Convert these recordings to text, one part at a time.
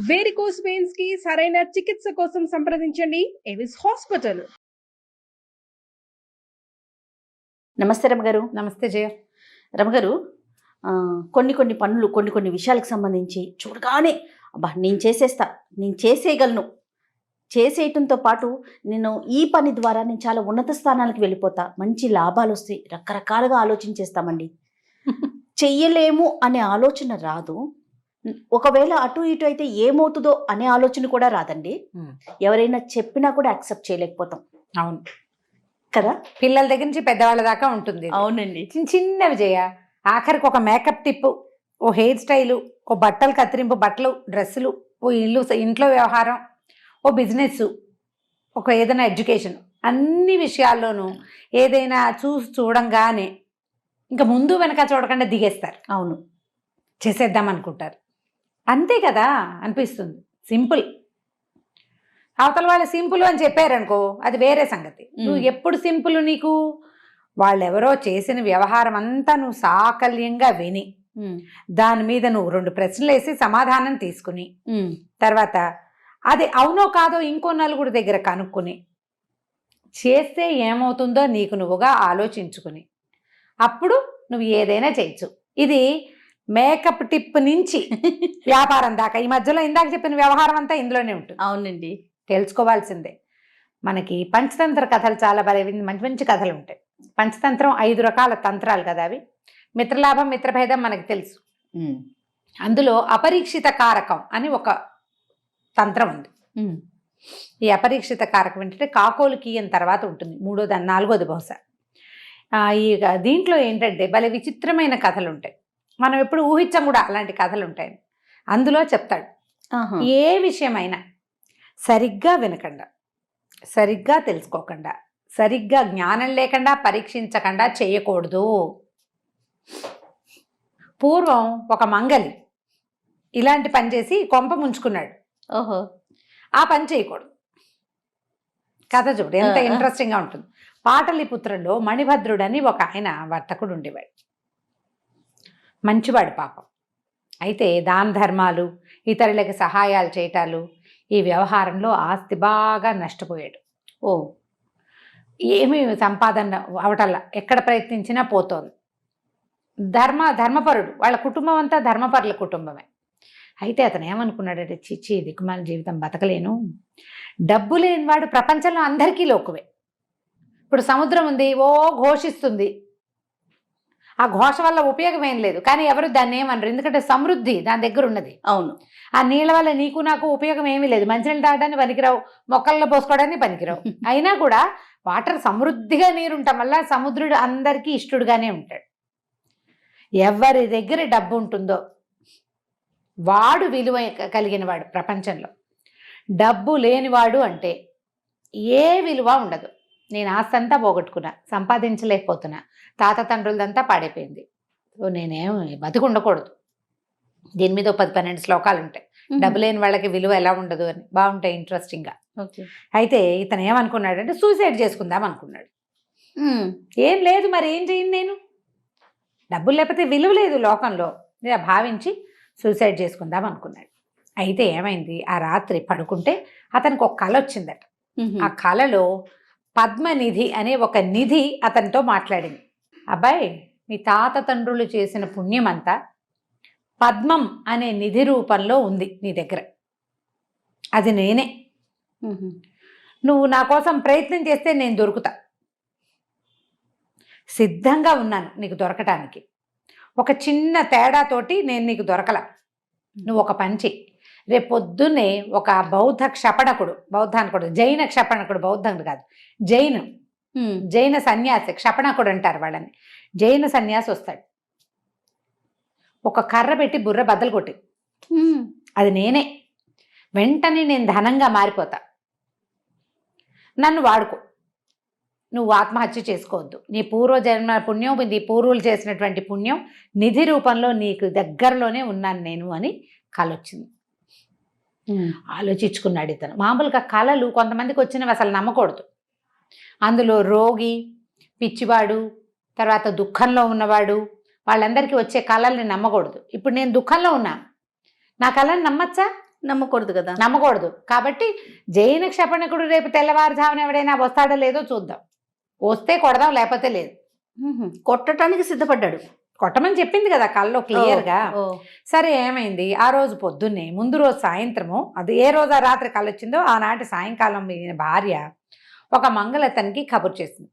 Varicose veins కి సరైన చికిత్స కోసం సంప్రదించండి ఎవిస్ హాస్పిటల్. నమస్తే రమగారు. నమస్తే జయ. రమగారు, కొన్ని పనులు కొన్ని విషయాలకు సంబంధించి చూడగానే అబ్బా నేను చేసేస్తా, నేను చేసేయగలను, చేసేయటంతో పాటు నేను ఈ పని ద్వారా నేను చాలా ఉన్నత స్థానాలకు వెళ్ళిపోతా, మంచి లాభాలు వస్తాయి, రకరకాలుగా ఆలోచించేస్తామండి. చెయ్యలేము అనే ఆలోచన రాదు. ఒకవేళ అటు ఇటు అయితే ఏమవుతుందో అనే ఆలోచన కూడా రాదండి. ఎవరైనా చెప్పినా కూడా యాక్సెప్ట్ చేయలేకపోతాం. అవును కదా, పిల్లల దగ్గర నుంచి పెద్దవాళ్ళ దాకా ఉంటుంది. అవునండి. చిన్నవి జయ, ఆఖరికి ఒక మేకప్ టిప్, ఓ హెయిర్ స్టైలు, ఓ బట్టలు కత్తిరింపు, బట్టలు డ్రెస్సులు, ఓ ఇంట్లో వ్యవహారం, ఓ బిజినెస్, ఒక ఏదైనా ఎడ్యుకేషన్, అన్ని విషయాల్లోనూ ఏదైనా చూడంగానే ఇంకా ముందు వెనక చూడకుండా దిగేస్తారు. అవును, చేసేద్దాం అనుకుంటారు. అంతే కదా అనిపిస్తుంది. సింపుల్. అవతల వాళ్ళు సింపుల్ అని చెప్పారనుకో, అది వేరే సంగతి. నువ్వు ఎప్పుడు సింపుల్, నీకు వాళ్ళెవరో చేసిన వ్యవహారం అంతా నువ్వు సాకల్యంగా విని దాని మీద నువ్వు 2 ప్రశ్నలు వేసి సమాధానం తీసుకుని తర్వాత అది అవునో కాదో ఇంకో నలుగురు దగ్గర కనుక్కుని చేస్తే ఏమవుతుందో నీకు నువ్వుగా ఆలోచించుకుని అప్పుడు నువ్వు ఏదైనా చేయొచ్చు. ఇది మేకప్ టిప్ నుంచి వ్యాపారం దాకా ఈ మధ్యలో ఇందాక చెప్పిన వ్యవహారం అంతా ఇందులోనే ఉంటుంది. అవునండి, తెలుసుకోవాల్సిందే. మనకి పంచతంత్ర కథలు చాలా మంచి మంచి కథలు ఉంటాయి. పంచతంత్రం 5 రకాల తంత్రాలు కదా అవి. మిత్రలాభం, మిత్రభేదం మనకి తెలుసు. అందులో అపరీక్షిత కారకం అని ఒక తంత్రం ఉంది. ఈ అపరీక్షిత కారకం ఏంటంటే కాకోలు కీయని తర్వాత ఉంటుంది, 3వ 4వది బహుశా. ఈ దీంట్లో ఏంటంటే భలే విచిత్రమైన కథలు ఉంటాయి. మనం ఎప్పుడు ఊహించం కూడా అలాంటి కథలు ఉంటాయి. అందులో చెప్తాడు, ఏ విషయమైనా సరిగ్గా వినకుండా, సరిగ్గా తెలుసుకోకుండా, సరిగ్గా జ్ఞానం లేకుండా, పరీక్షించకుండా చేయకూడదు. పూర్వం ఒక మంగలి ఇలాంటి పని చేసి కొంప ముంచుకున్నాడు. ఓహో, ఆ పని చేయకూడదు. కథ చూడు ఎంత ఇంట్రెస్టింగ్గా ఉంటుంది. పాటలిపుత్రంలో మణిభద్రుడని ఒక ఆయన వర్తకుడు ఉండేవాడు. మంచివాడు పాపం. అయితే దాన ధర్మాలు, ఇతరులకి సహాయాలు చేయటాలు, ఈ వ్యవహారంలో ఆస్తి బాగా నష్టపోయాడు. ఏమీ సంపాదన అవటల్లా, ఎక్కడ ప్రయత్నించినా పోతోంది. ధర్మపరుడు, వాళ్ళ కుటుంబం అంతా ధర్మపరుల కుటుంబమే. అయితే అతను ఏమనుకున్నాడంటే, చిచ్చి దిక్కుమాల జీవితం బతకలేను, డబ్బు లేనివాడు ప్రపంచంలో అందరికీ లోకువే. ఇప్పుడు సముద్రం ఉంది, ఓ ఘోషిస్తుంది, ఆ ఘోష వల్ల ఉపయోగం ఏం లేదు, కానీ ఎవరు దాన్ని ఏమనరు, ఎందుకంటే సమృద్ధి దాని దగ్గర ఉన్నది. అవును, ఆ నీళ్ళ వల్ల నీకు నాకు ఉపయోగం ఏమీ లేదు, మంచినీళ్ళు తాగడానికి పనికిరావు, మొక్కల్లో పోసుకోవడానికి పనికిరావు. అయినా కూడా వాటర్ సమృద్ధిగా నీరుండటం వల్ల సముద్రుడు అందరికీ ఇష్టడుగానే ఉంటాడు. ఎవరి దగ్గర డబ్బు ఉంటుందో వాడు విలువ కలిగిన వాడు ప్రపంచంలో. డబ్బు లేనివాడు అంటే ఏ విలువ ఉండదు. నేను ఆస్తి అంతా పోగొట్టుకున్నా, సంపాదించలేకపోతున్నా, తాత తండ్రులదంతా పాడైపోయింది, సో నేనేం బతికి ఉండకూడదు. దీని మీద 10-12 శ్లోకాలు ఉంటాయి, డబ్బు లేని వాళ్ళకి విలువ ఎలా ఉండదు అని. బాగుంటాయి, ఇంట్రెస్టింగ్గా. అయితే ఇతను ఏమనుకున్నాడంటే సూసైడ్ చేసుకుందాం అనుకున్నాడు. ఏం లేదు మరి ఏం చేయను, నేను డబ్బులు లేకపోతే విలువ లేదు లోకంలో, ఇలా భావించి సూసైడ్ చేసుకుందాం అనుకున్నాడు. అయితే ఏమైంది, ఆ రాత్రి పడుకుంటే అతనికి ఒక కళ వచ్చిందట. ఆ కళలో పద్మనిధి అనే ఒక నిధి అతనితో మాట్లాడింది. అబ్బాయి, మీ తాత తండ్రులు చేసిన పుణ్యం అంతా పద్మం అనే నిధి రూపంలో ఉంది నీ దగ్గర, అది నేనే. నువ్వు నా కోసం ప్రయత్నం చేస్తే నేను దొరుకుతా, సిద్ధంగా ఉన్నాను నీకు దొరకటానికి. ఒక చిన్న తేడాతోటి నేను నీకు దొరకల. నువ్వు ఒక పని చెయ్యి, రేపు పొద్దున్నే ఒక బౌద్ధ క్షపణకుడు, బౌద్ధానికుడు, జైన క్షపణకుడు, బౌద్ధుడు కాదు, జైన సన్యాసి, క్షపణకుడు అంటారు వాళ్ళని, జైన సన్యాసి వస్తాడు. ఒక కర్ర పెట్టి బుర్ర బద్దలు కొట్టి, అది నేనే. వెంటనే నేను ధనంగా మారిపోతా, నన్ను వాడుకో. నువ్వు ఆత్మహత్య చేసుకోవద్దు, నీ పూర్వజన్మ పుణ్యం, నీ పూర్వులు చేసినటువంటి పుణ్యం నిధి రూపంలో నీకు దగ్గరలోనే ఉన్నాను నేను అని కళ వచ్చింది. ఆలోచించుకున్నాడు ఇతను. మామూలుగా కళలు కొంతమందికి వచ్చినవి అసలు నమ్మకూడదు. అందులో రోగి, పిచ్చివాడు, తర్వాత దుఃఖంలో ఉన్నవాడు, వాళ్ళందరికీ వచ్చే కళల్ని నమ్మకూడదు. ఇప్పుడు నేను దుఃఖంలో ఉన్నా, నా కళని నమ్మచ్చా? నమ్మకూడదు కదా. నమ్మకూడదు. కాబట్టి జైన క్షపణకుడు రేపు తెల్లవారుజామున ఎవడైనా వస్తాడో లేదో చూద్దాం. వస్తే కొడదాం, లేకపోతే లేదు. కొట్టడానికి సిద్ధపడ్డాడు. కొట్టమని చెప్పింది కదా కల్లో క్లియర్గా. ఓ. సరే ఏమైంది, ఆ రోజు పొద్దున్నే ముందు రోజు సాయంత్రము, అది ఏ రోజు ఆ రాత్రి కళ్ళొచ్చిందో ఆనాటి సాయంకాలం ఈయన భార్య ఒక మంగళతనికి కబురు చేసింది.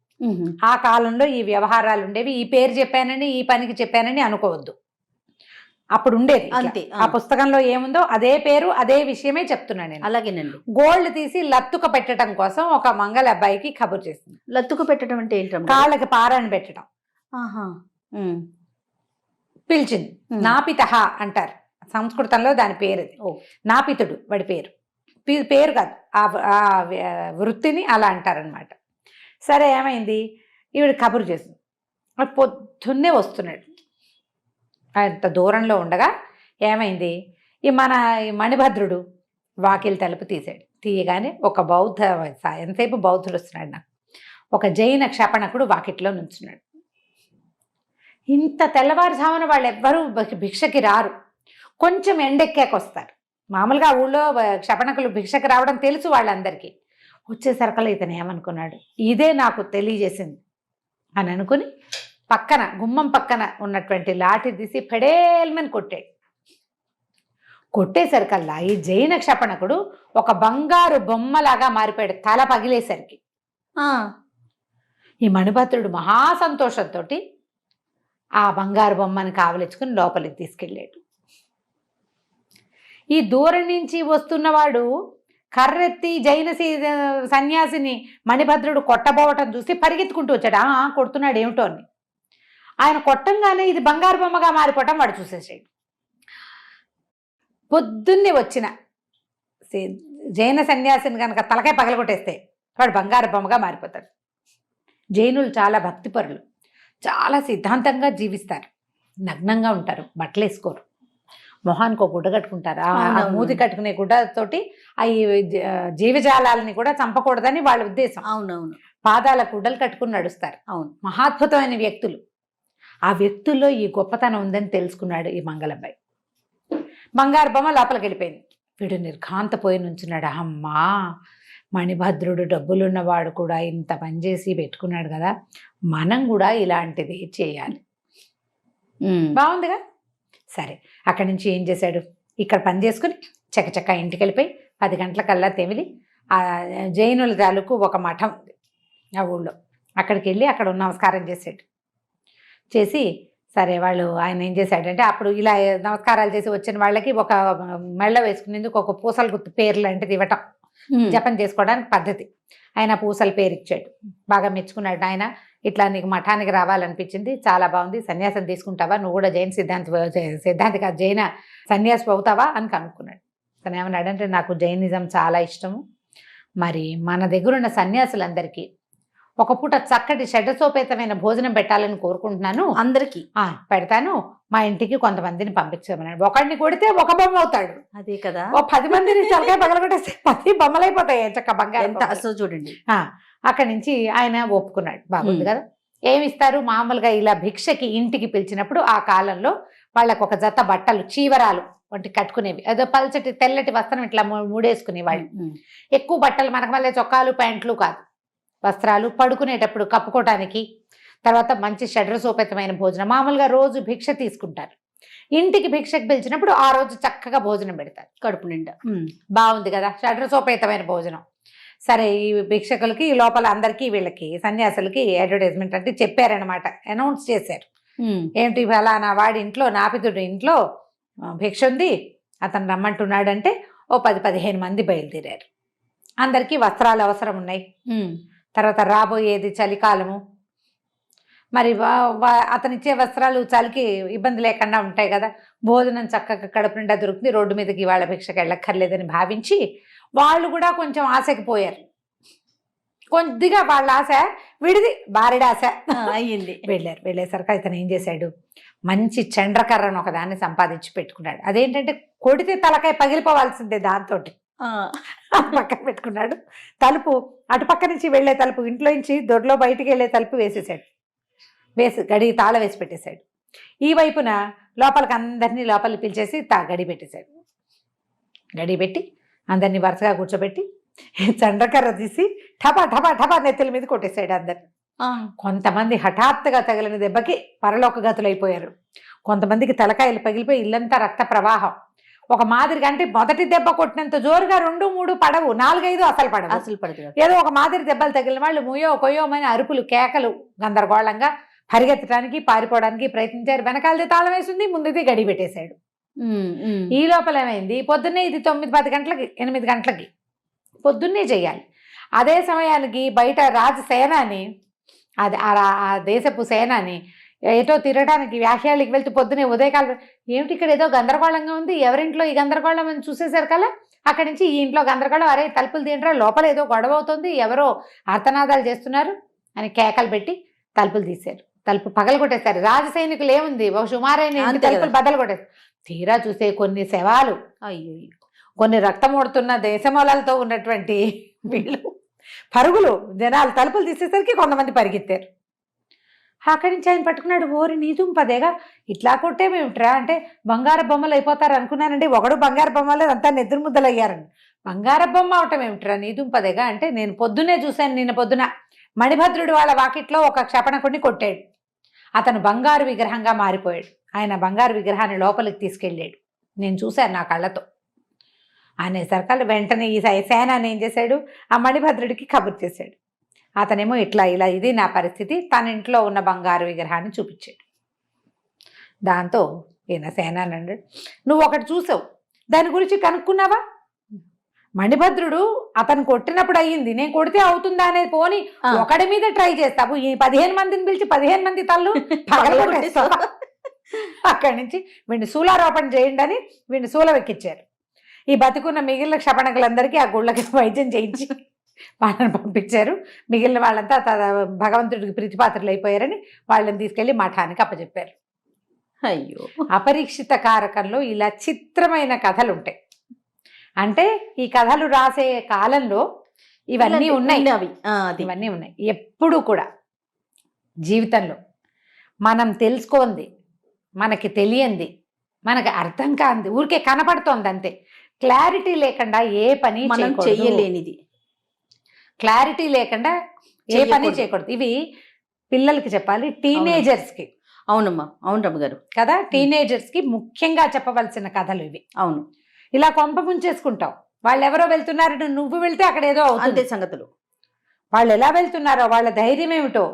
ఆ కాలంలో ఈ వ్యవహారాలు ఉండేవి. ఈ పేరు చెప్పానని, ఈ పనికి చెప్పానని అనుకోవద్దు. అప్పుడు ఉండేది అంతే. ఆ పుస్తకంలో ఏముందో అదే పేరు అదే విషయమే చెప్తున్నాను నేను. అలాగేనండి. గోల్డ్ తీసి లత్తుక పెట్టడం కోసం ఒక మంగళ అబ్బాయికి కబురు చేసింది. లత్తుకు పెట్టడం అంటే ఏంటమ్మా? కాళ్ళకి పారాన్ని పెట్టడం. ఆహా. పిలిచింది. నాపితహ అంటారు సంస్కృతంలో, దాని పేరు అది. నాపితుడు వాడి పేరు. పేరు కాదు, ఆ వృత్తిని అలా అంటారనమాట. సరే ఏమైంది, ఈవిడ కబురు చేసింది. వాడు పొద్దున్నే వస్తున్నాడు. అంత దూరంలో ఉండగా ఏమైంది, ఈ మణిభద్రుడు వాకిలి తలుపు తీసాడు. తీయగానే ఒక ఎంతసేపు బౌద్ధుడు వస్తున్నాడు నాకు. ఒక జైన క్షపణకుడు వాకిట్లో నుంచున్నాడు. ఇంత తెల్లవారుజామున వాళ్ళు ఎవ్వరూ భిక్షకి రారు, కొంచెం ఎండెక్కాక వస్తారు. మామూలుగా ఊళ్ళో క్షపణకులు భిక్షకి రావడం తెలుసు వాళ్ళందరికీ. వచ్చేసరికల్లా ఇతను ఏమనుకున్నాడు, ఇదే నాకు తెలియజేసింది అని అనుకుని పక్కన గుమ్మం పక్కన ఉన్నటువంటి లాఠీ తీసి పెడేల్మని కొట్టాడు. కొట్టేసరికల్లా ఈ జైన క్షపణకుడు ఒక బంగారు బొమ్మలాగా మారిపోయాడు తల పగిలేసరికి. ఈ మణిభద్రుడు మహాసంతోషంతో ఆ బంగారు బొమ్మని కావలించుకుని లోపలికి తీసుకెళ్ళాడు. ఈ దూరం నుంచి వస్తున్నవాడు కర్రెత్తి జైన సన్యాసిని మణిభద్రుడు కొట్టబోవటం చూసి పరిగెత్తుకుంటూ వచ్చాడు. కొడుతున్నాడు ఏమిటో అని. ఆయన కొట్టంగానే ఇది బంగారు బొమ్మగా మారిపోవటం వాడు చూసేసాడు. పొద్దున్నే వచ్చిన జైన సన్యాసిని కనుక తలకాయ పగలగొట్టేస్తే వాడు బంగారు బొమ్మగా మారిపోతాడు. జైనులు చాలా భక్తిపరులు, చాలా సిద్ధాంతంగా జీవిస్తారు, నగ్నంగా ఉంటారు, బట్టలు వేసుకోరు, మొహానికి ఒక గుడ్డ కట్టుకుంటారు. ఆ మూతి కట్టుకునే గుడ్డతోటి ఆ జీవజాలాలని కూడా చంపకూడదని వాళ్ళ ఉద్దేశం. అవునవును. పాదాల గుడ్డలు కట్టుకుని నడుస్తారు. అవును, మహాద్భుతమైన వ్యక్తులు. ఆ వ్యక్తుల్లో ఈ గొప్పతనం ఉందని తెలుసుకున్నాడు ఈ మంగళబ్బాయి. బంగారు బొమ్మ లోపలికి వెళ్ళిపోయింది. వీడు నిర్ఘాంతపోయి నుంచున్నాడు. అమ్మా, మణిభద్రుడు డబ్బులున్నవాడు కూడా ఇంత పనిచేసి పెట్టుకున్నాడు కదా, మనం కూడా ఇలాంటిది చేయాలి. బాగుందిగా. సరే, అక్కడి నుంచి ఏం చేశాడు, ఇక్కడ పని చేసుకుని చకచక్క ఇంటికి వెళ్ళిపోయి 10 గంటలకల్లా తెమిలి ఆ జైనుల తాలూకు ఒక మఠం ఉంది ఆ ఊళ్ళో, అక్కడికి వెళ్ళి అక్కడ నమస్కారం చేశాడు. చేసి సరే ఆయన ఏం చేశాడంటే, అప్పుడు ఇలా నమస్కారాలు చేసి వచ్చిన వాళ్ళకి ఒక మెళ్ళ వేసుకునేందుకు ఒక పూసల గుర్తు పేరు లాంటిది ఇవ్వటం, జపం చేసుకోవడానికి పద్ధతి. ఆయన పూసల పేరు ఇచ్చాడు. బాగా మెచ్చుకున్నాడు. ఆయన ఇట్లా నీకు మఠానికి రావాలనిపించింది, చాలా బాగుంది, సన్యాసం తీసుకుంటావా, నువ్వు కూడా జైన సిద్ధాంతి కాదు జైన సన్యాసి అవుతావా అని కనుక్కున్నాడు. తను ఏమన్నాడంటే, నాకు జైనిజం చాలా ఇష్టము, మరి మన దగ్గర ఉన్న సన్యాసులందరికీ ఒక పూట చక్కటి షడ్డసోపేతమైన భోజనం పెట్టాలని కోరుకుంటున్నాను, అందరికీ పెడతాను, మా ఇంటికి కొంతమందిని పంపించమన్నాడు. ఒకడిని కొడితే ఒక బొమ్మ అవుతాడు. అదే కదా, ఓ 10 మందిని చల్లగా పగలగొట్టేస్తే 10 బొమ్మలైపోతాయి. చక్క బంగారు చూడండి. అక్కడి నుంచి ఆయన ఒప్పుకున్నాడు. బాగుంది కదా. ఏమిస్తారు, మామూలుగా ఇలా భిక్షకి ఇంటికి పిలిచినప్పుడు ఆ కాలంలో వాళ్ళకు ఒక జత బట్టలు, చీవరాలు వంటి కట్టుకునేవి, అదో పల్చటి తెల్లటి వస్త్రం ఇట్లా మూడేసుకునేవాళ్ళు. ఎక్కువ బట్టలు మనకు మళ్ళీ చొక్కాలు ప్యాంట్లు కాదు, వస్త్రాలు, పడుకునేటప్పుడు కప్పుకోవటానికి. తర్వాత మంచి షడ్రసోపేతమైన భోజనం. మామూలుగా రోజు భిక్ష తీసుకుంటారు, ఇంటికి భిక్షకు పిలిచినప్పుడు ఆ రోజు చక్కగా భోజనం పెడతారు కడుపు నిండా. బాగుంది కదా, షడ్రసోపేతమైన భోజనం. సరే, ఈ భిక్షకులకి లోపల అందరికీ వీళ్ళకి సన్యాసులకి అడ్వర్టైజ్మెంట్ అంటే చెప్పారనమాట, అనౌన్స్ చేశారు. ఏంటి, ఫలానా వాడి ఇంట్లో, నాపితుడి ఇంట్లో భిక్ష ఉంది, అతను రమ్మంటున్నాడంటే ఓ 10-15 మంది బయలుదేరారు. అందరికీ వస్త్రాలు అవసరం ఉన్నాయి. తర్వాత రాబోయేది చలికాలము, మరి అతనిచ్చే వస్త్రాలు చలికి ఇబ్బంది లేకుండా ఉంటాయి కదా, భోజనం చక్కగా కడుపు నిండా దొరుకుతుంది, రోడ్డు మీదకి వాళ్ళ భిక్షకి వెళ్ళక్కర్లేదని భావించి వాళ్ళు కూడా కొంచెం ఆశకి పోయారు. కొద్దిగా వాళ్ళ ఆశ విడిది బారెడాశ అయ్యింది. వెళ్ళేసరికి ఇతను ఏం చేశాడు, మంచి చండ్రకర్రను ఒకదాన్ని సంపాదించి పెట్టుకున్నాడు. అదేంటంటే కొడితే తలకాయ పగిలిపోవాల్సిందే, దాంతో పక్కన పెట్టుకున్నాడు. తలుపు అటుపక్క నుంచి వెళ్ళే తలుపు, ఇంట్లో నుంచి దొడ్లో బయటికి వెళ్ళే తలుపు వేసేసాడు. గడి తాళ వేసి పెట్టేశాడు. ఈ వైపున లోపలికి అందరినీ లోపలికి పిలిచేసి గడి పెట్టేశాడు. గడి పెట్టి అందరినీ వరుసగా కూర్చోబెట్టి చండ్రకర్ర తీసి ఠపా ఠపా ఠపా నెత్తుల మీద కొట్టేశాడు అందరిని. కొంతమంది హఠాత్తుగా తగిలిన దెబ్బకి పరలోక గతులైపోయారు. కొంతమందికి తలకాయలు పగిలిపోయి ఇల్లంతా రక్త ప్రవాహం. ఒక మాదిరిగా అంటే మొదటి దెబ్బ కొట్టినంత జోరుగా 2, 3 పడవు, 4, 5 అసలు పడవు. ఏదో ఒక మాదిరి దెబ్బలు తగిలిన వాళ్ళు ముయ్యో కొయ్యోమని అరుపులు, కేకలు, గందరగోళంగా పరిగెత్తడానికి పారిపోవడానికి ప్రయత్నించారు. వెనకాలది తాళం వేసింది, ముందుది గడి పెట్టేశాడు. ఈ లోపల ఏమైంది, పొద్దున్నే ఇది 9-10 గంటలకి 8 గంటలకి పొద్దున్నే చేయాలి. అదే సమయానికి బయట రాజసేనాని అది ఆ దేశపు సేనాని ఏటో తిరగడానికి వ్యాహ్యాలకి వెళ్తూ పొద్దునే ఉదయకాలం ఏమిటి ఇక్కడ ఏదో గందరగోళంగా ఉంది, ఎవరింట్లో ఈ గందరగోళం అని చూసేశారు కదా. అక్కడి నుంచి ఈ ఇంట్లో గందరగోళం, అరే తలుపులు తీయండిరా, లోపల ఏదో గొడవ అవుతుంది, ఎవరో ఆర్తనాదాలు చేస్తున్నారు అని కేకలు పెట్టి తలుపులు తీశారు. తలుపు పగలు కొట్టేశారు. రాజసైనికులు ఏముంది, ఒక సుమారైన తలుపులు బద్దలు కొట్టేశారు. తీరా చూసే కొన్ని శవాలు, అయ్యో కొన్ని రక్తమూడుతున్న దేశమూలాలతో ఉన్నటువంటి వీళ్ళు పరుగులు, జనాలు తలుపులు తీసేసరికి కొంతమంది పరిగెత్తారు. అక్కడి నుంచి ఆయన పట్టుకున్నాడు. ఓరి నీదుంపదేగా ఇట్లా కొట్టేమేమిట్రా అంటే, బంగారు బొమ్మలు అయిపోతారు అనుకున్నానండి. ఒకడు బంగారు బొమ్మలు అంతా నెదురు ముద్దలు అయ్యారండి. బంగారు బొమ్మ అవటం ఏమిట్రా నీదుంపదేగా అంటే, నేను పొద్దునే చూశాను, నిన్న పొద్దున మణిభద్రుడు వాళ్ళ వాకిట్లో ఒక క్షపణకుడిని కొట్టాడు. అతను బంగారు విగ్రహంగా మారిపోయాడు. ఆయన బంగారు విగ్రహాన్ని లోపలికి తీసుకెళ్ళాడు, నేను చూశాను నా కళ్ళతో అనేసరికల్లా వెంటనే ఈ సేనాన్ని ఏం చేశాడు, ఆ మణిభద్రుడికి కబురు చేశాడు. అతనేమో ఇట్లా ఇలా ఇది నా పరిస్థితి, తన ఇంట్లో ఉన్న బంగారు విగ్రహాన్ని చూపించాడు. దాంతో ఈయన సేనాని అన్నాడు, నువ్వు ఒకటి చూసావు, దాని గురించి కనుక్కున్నావా? మణిభద్రుడు అతను కొట్టినప్పుడు అయ్యింది, నేను కొడితే అవుతుందా అనేది పోని ఒకడి మీద ట్రై చేస్తావు, ఈ 15 మందిని పిలిచి 15 మంది తల్లు పగలగొట్టేస్తావా? అక్కడి నుంచి వీడిని శూలారోపణ చేయండి అని వీడిని శూలం ఎక్కించారు. ఈ బతికున్న మిగిలిన క్షపణకులందరికీ ఆ గుళ్ళకి వైద్యం చేయించి వాళ్ళని పంపించారు. మిగిలిన వాళ్ళంతా భగవంతుడికి ప్రీతిపాత్రలు అయిపోయారని వాళ్ళని తీసుకెళ్లి మఠానికి అప్పచెప్పారు. అయ్యో, అపరీక్షిత కారకంలో ఇలా చిత్రమైన కథలు ఉంటాయి. అంటే ఈ కథలు రాసే కాలంలో ఇవన్నీ ఉన్నాయి. ఇవన్నీ ఉన్నాయి. ఎప్పుడు కూడా జీవితంలో మనం తెలుసుకోంది, మనకి తెలియంది, మనకి అర్థం కాంది ఊరికే కనపడుతోంది అంతే. క్లారిటీ లేకుండా ఏ పని చేయలేనిది, క్లారిటీ లేకుండా ఏ పని చేయకూడదు. ఇవి పిల్లలకి చెప్పాలి, టీనేజర్స్కి. అవునమ్మా, అవును రమ్మగారు కదా, టీనేజర్స్కి ముఖ్యంగా చెప్పవలసిన కథలు ఇవి. అవును, ఇలా కొంప ముంచేసుకుంటావు. వాళ్ళు ఎవరో వెళ్తున్నారు, నువ్వు వెళ్తే అక్కడ ఏదో అవుతుంది సంగతులు. వాళ్ళు ఎలా వెళ్తున్నారో, వాళ్ళ ధైర్యం ఏమిటో,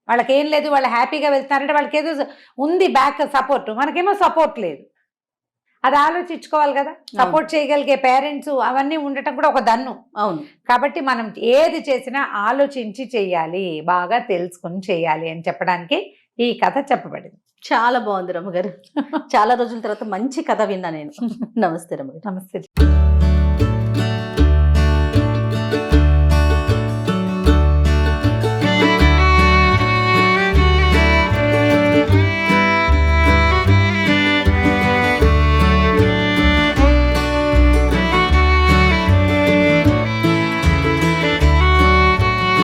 వాళ్ళకేం లేదు, వాళ్ళు హ్యాపీగా వెళ్తున్నారంటే వాళ్ళకి ఏదో ఉంది బ్యాక్ సపోర్ట్, మనకేమో సపోర్ట్ లేదు. అది ఆలోచించుకోవాలి కదా. సపోర్ట్ చేయగలిగే పేరెంట్స్ అవన్నీ ఉండటం కూడా ఒక దన్ను. అవును, కాబట్టి మనం ఏది చేసినా ఆలోచించి చెయ్యాలి, బాగా తెలుసుకుని చెయ్యాలి అని చెప్పడానికి ఈ కథ చెప్పబడింది. చాలా బాగుంది రమ్మగారు. చాలా రోజుల తర్వాత మంచి కథ విన్నా నేను. నమస్తే రమ్మగారు. నమస్తే.